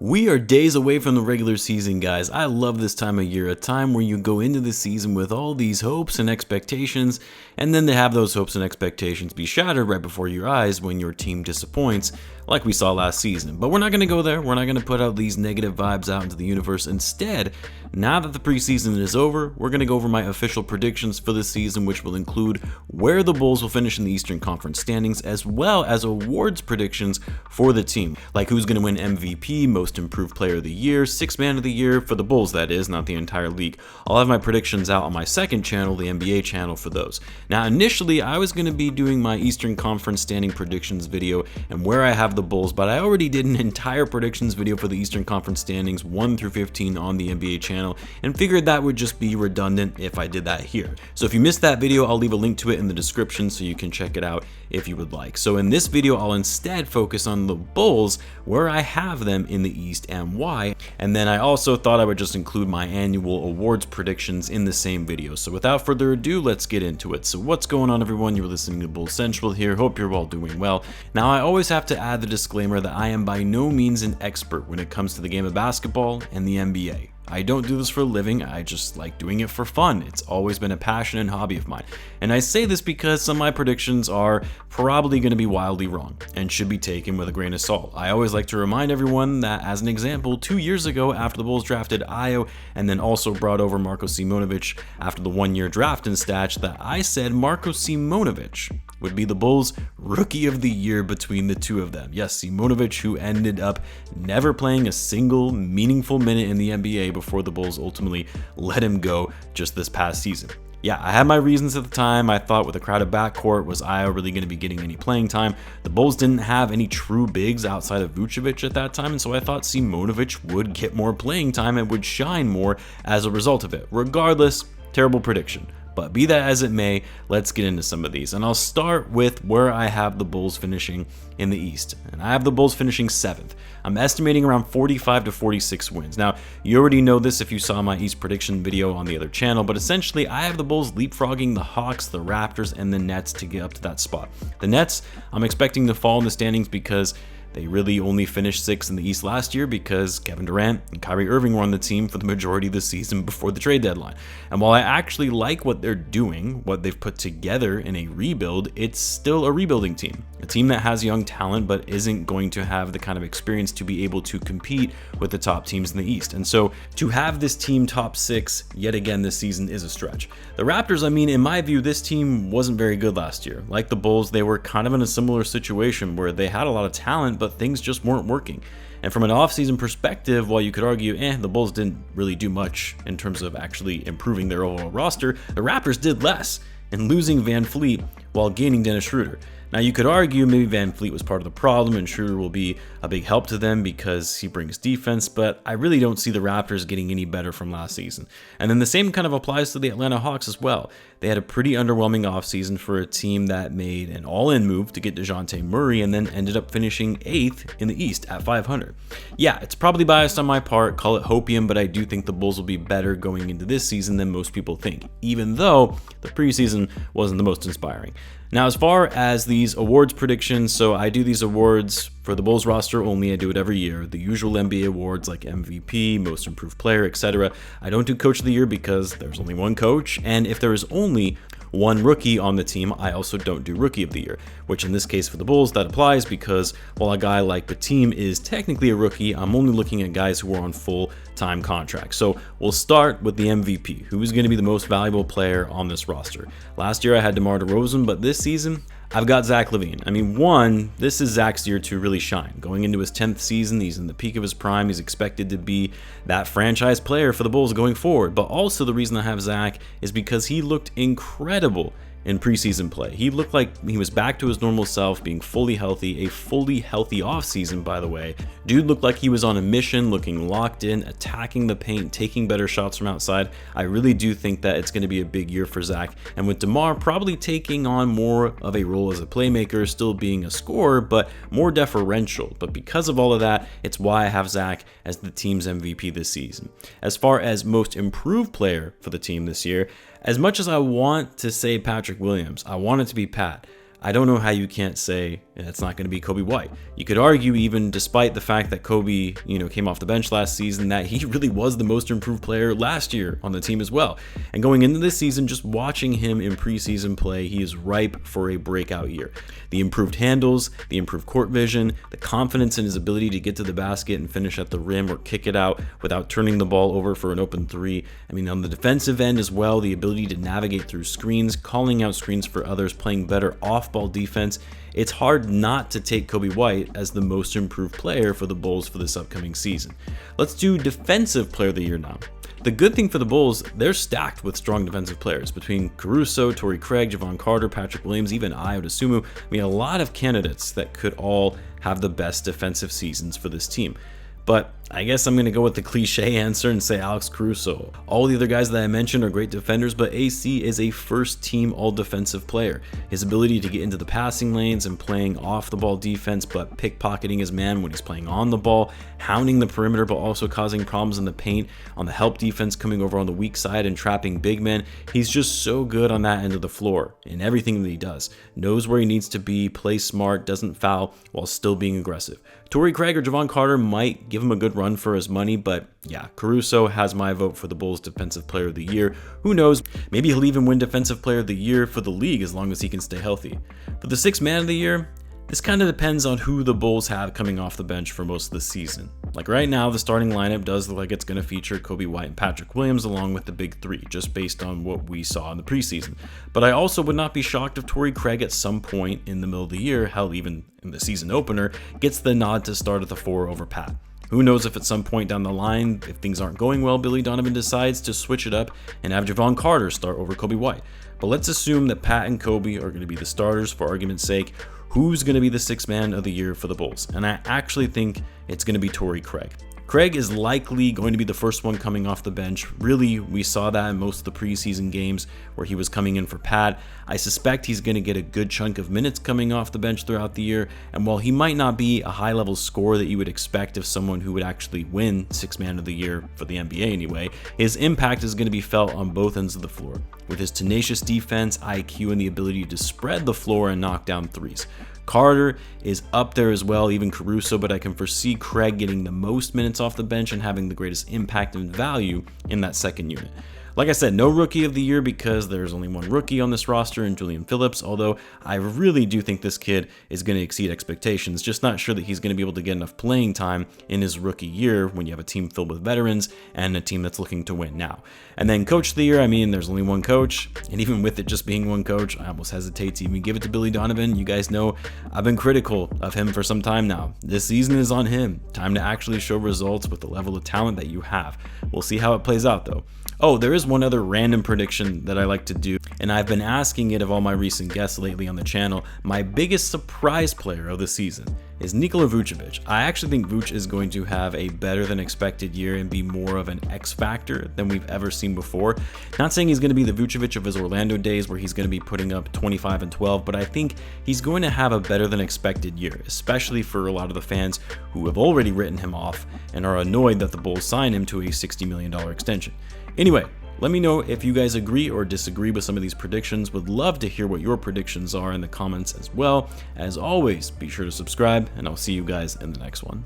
We are days away from the regular season, guys. I love this time of year, a time where you go into the season with all these hopes and expectations, and then to have those hopes and expectations be shattered right before your eyes when your team disappoints, like we saw last season. But we're not going to go there. We're not going to put out these negative vibes out into the universe. Instead, now that the preseason is over, we're going to go over my official predictions for the season, which will include where the Bulls will finish in the Eastern Conference standings, as well as awards predictions for the team, like who's going to win MVP, Most Improved Player of the Year, Sixth Man of the Year, for the Bulls that is, not the entire league. I'll have my predictions out on my second channel, the NBA channel, for those. Now, initially, I was going to be doing my Eastern Conference standing predictions video and where I have the Bulls, but I already did an entire predictions video for the Eastern Conference standings 1 through 15 on the NBA channel, and figured that would just be redundant if I did that here. So if you missed that video, I'll leave a link to it in the description so you can check it out if you would like. So in this video, I'll instead focus on the Bulls, where I have them in the East and why, and then I also thought I would just include my annual awards predictions in the same video. So without further ado, let's get into it. So what's going on, everyone? You're listening to Bulls Central here. Hope you're all doing well. Now, I always have to add the disclaimer that I am by no means an expert when it comes to the game of basketball and the NBA. I don't do this for a living, I just like doing it for fun. It's always been a passion and hobby of mine. And I say this because some of my predictions are probably going to be wildly wrong and should be taken with a grain of salt. I always like to remind everyone that, as an example, 2 years ago after the Bulls drafted Ayo and then also brought over Marko Simonovic after the 1-year draft and stats, that I said Marko Simonovic would be the Bulls' Rookie of the Year between the two of them. Yes, Simonovic, who ended up never playing a single meaningful minute in the NBA before the Bulls ultimately let him go just this past season. Yeah, I had my reasons at the time. I thought with a crowded backcourt, was Ayo really going to be getting any playing time? The Bulls didn't have any true bigs outside of Vucevic at that time, and so I thought Simonovic would get more playing time and would shine more as a result of it. Regardless, terrible prediction. But be that as it may, let's get into some of these. And I'll start with where I have the Bulls finishing in the East. And I have the Bulls finishing 7th. I'm estimating around 45 to 46 wins. Now, you already know this if you saw my East prediction video on the other channel, but essentially I have the Bulls leapfrogging the Hawks, the Raptors, and the Nets to get up to that spot. The Nets, I'm expecting to fall in the standings because they really only finished 6th in the East last year because Kevin Durant and Kyrie Irving were on the team for the majority of the season before the trade deadline. And while I actually like what they're doing, what they've put together in a rebuild, it's still a rebuilding team. A team that has young talent but isn't going to have the kind of experience to be able to compete with the top teams in the East. And so to have this team top 6 yet again this season is a stretch. The Raptors, I mean, in my view, this team wasn't very good last year. Like the Bulls, they were kind of in a similar situation where they had a lot of talent, but things just weren't working. And from an offseason perspective, while you could argue, the Bulls didn't really do much in terms of actually improving their overall roster, the Raptors did less in losing Van Fleet while gaining Dennis Schroeder. Now, you could argue maybe Van Fleet was part of the problem and Schroeder will be a big help to them because he brings defense, but I really don't see the Raptors getting any better from last season. And then the same kind of applies to the Atlanta Hawks as well. They had a pretty underwhelming offseason for a team that made an all-in move to get DeJounte Murray and then ended up finishing 8th in the East at 500. Yeah, it's probably biased on my part, call it hopium, but I do think the Bulls will be better going into this season than most people think, even though the preseason wasn't the most inspiring. Now, as far as these awards predictions, so I do these awards for the Bulls roster only. I do it every year. The usual NBA awards like MVP, Most Improved Player, etc. I don't do Coach of the Year because there's only one coach, and if there is only one rookie on the team, I also don't do Rookie of the Year, which in this case for the Bulls, that applies because while a guy like Batum is technically a rookie, I'm only looking at guys who are on full-time contracts. So we'll start with the MVP, who is going to be the most valuable player on this roster. Last year I had DeMar DeRozan, but this season I've got Zach Lavine. I mean, one, this is Zach's year to really shine. Going into his 10th season, he's in the peak of his prime. He's expected to be that franchise player for the Bulls going forward. But also the reason I have Zach is because he looked incredible in preseason play. He looked like he was back to his normal self, being fully healthy, a fully healthy offseason, by the way. Dude looked like he was on a mission, looking locked in, attacking the paint, taking better shots from outside. I really do think that it's going to be a big year for Zach. And with DeMar probably taking on more of a role as a playmaker, still being a scorer, but more deferential. But because of all of that, it's why I have Zach as the team's MVP this season. As far as most improved player for the team this year, as much as I want to say Patrick Williams, I want it to be Pat. I don't know how you can't say it's not going to be Coby White. You could argue, even despite the fact that Coby, came off the bench last season, that he really was the most improved player last year on the team as well. And going into this season, just watching him in preseason play, he is ripe for a breakout year. The improved handles, the improved court vision, the confidence in his ability to get to the basket and finish at the rim or kick it out without turning the ball over for an open three. I mean, on the defensive end as well, the ability to navigate through screens, calling out screens for others, playing better off-ball defense. It's hard not to take Coby White as the most improved player for the Bulls for this upcoming season. Let's do Defensive Player of the Year now. The good thing for the Bulls, they're stacked with strong defensive players. Between Caruso, Torrey Craig, Javon Carter, Patrick Williams, even Ayo Dosunmu, a lot of candidates that could all have the best defensive seasons for this team. But I guess I'm going to go with the cliche answer and say Alex Caruso. All the other guys that I mentioned are great defenders, but AC is a first-team all-defensive player. His ability to get into the passing lanes and playing off-the-ball defense, but pickpocketing his man when he's playing on the ball, hounding the perimeter, but also causing problems in the paint, on the help defense coming over on the weak side and trapping big men. He's just so good on that end of the floor in everything that he does. Knows where he needs to be, plays smart, doesn't foul, while still being aggressive. Torrey Craig or Javon Carter might give him a good run for his money, but yeah, Caruso has my vote for the Bulls Defensive Player of the Year. Who knows, maybe he'll even win Defensive Player of the Year for the league as long as he can stay healthy. For the Sixth Man of the Year, this kind of depends on who the Bulls have coming off the bench for most of the season. Like right now, the starting lineup does look like it's going to feature Coby White and Patrick Williams along with the big three, just based on what we saw in the preseason. But I also would not be shocked if Torrey Craig at some point in the middle of the year, hell even in the season opener, gets the nod to start at the 4 over Pat. Who knows if at some point down the line, if things aren't going well, Billy Donovan decides to switch it up and have Javon Carter start over Coby White. But let's assume that Pat and Coby are going to be the starters for argument's sake. Who's going to be the Sixth Man of the Year for the Bulls? And I actually think it's going to be Torrey Craig. Craig is likely going to be the first one coming off the bench. Really, we saw that in most of the preseason games where he was coming in for Pat. I suspect he's going to get a good chunk of minutes coming off the bench throughout the year, and while he might not be a high-level scorer that you would expect of someone who would actually win Sixth Man of the Year for the NBA anyway, his impact is going to be felt on both ends of the floor, with his tenacious defense, IQ, and the ability to spread the floor and knock down threes. Carter is up there as well, even Caruso, but I can foresee Craig getting the most minutes off the bench and having the greatest impact and value in that second unit. Like I said, no Rookie of the Year because there's only one rookie on this roster in Julian Phillips, although I really do think this kid is going to exceed expectations. Just not sure that he's going to be able to get enough playing time in his rookie year when you have a team filled with veterans and a team that's looking to win now. And then Coach of the Year, there's only one coach, and even with it just being one coach, I almost hesitate to even give it to Billy Donovan. You guys know I've been critical of him for some time now. This season is on him. Time to actually show results with the level of talent that you have. We'll see how it plays out though. Oh, there is one other random prediction that I like to do, and I've been asking it of all my recent guests lately on the channel. My biggest surprise player of the season is Nikola Vucevic. I actually think Vuce is going to have a better than expected year and be more of an X factor than we've ever seen before. Not saying he's going to be the Vucevic of his Orlando days where he's going to be putting up 25 and 12, but I think he's going to have a better than expected year, especially for a lot of the fans who have already written him off and are annoyed that the Bulls signed him to a $60 million extension. Anyway, let me know if you guys agree or disagree with some of these predictions. Would love to hear what your predictions are in the comments as well. As always, be sure to subscribe, and I'll see you guys in the next one.